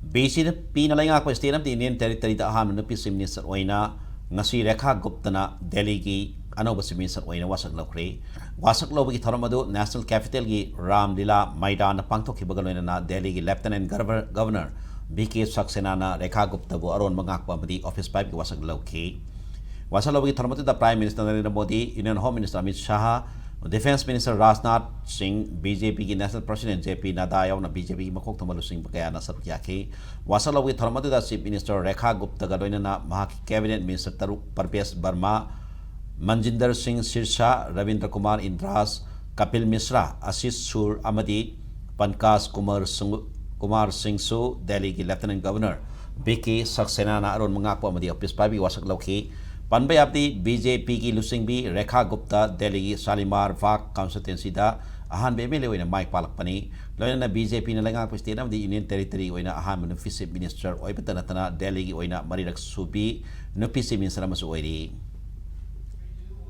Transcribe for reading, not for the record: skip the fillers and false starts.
BCP na laingak pa state of the Indian Territory da aham na Peace Minister oina ngasi Rekha Gupta na Delhi ki anong Peace Minister oina wasak lokre wasak lo gi thoramadu National Capital gi Ramlila Maidan na pangtok hibagaloina na Delhi gi Lieutenant Governor BK Saxena na Rekha Gupta bu aron mangak pa madi office pipe gi wasak lokre wasak lo gi thoramadu da Prime Minister Narendra Modi Union Home Minister Amit Shah Defense Minister Rajnath Singh, BJP की National President JP Nadda यावना BJP की मखोक थमलु सिंह बकया ना सब क्या के वासलो की थरमदु दा Chief Minister Rekha Gupta का लोइना ना महाकी Cabinet Minister तरु परपेश Verma Manjinder Singh Sirsha Ravindra Kumar Indras Kapil Mishra Ashish Sur Amadi Pankaj Kumar Singh Su Delhi की Lieutenant Governor BK Saxena ना अरुण मंगाको अमदी ऑफिस पाबी वासक लोकी Panbayapti BJP ki lusing bi Rekha Gupta Delhi Shalimar Vak constituency da ahan be mele oina Mike Palak pani loina na BJP na langa pasti na di Union Territory oina ahan Vice Minister oibata na Delhi oina marirak subi no PC minister masu oiri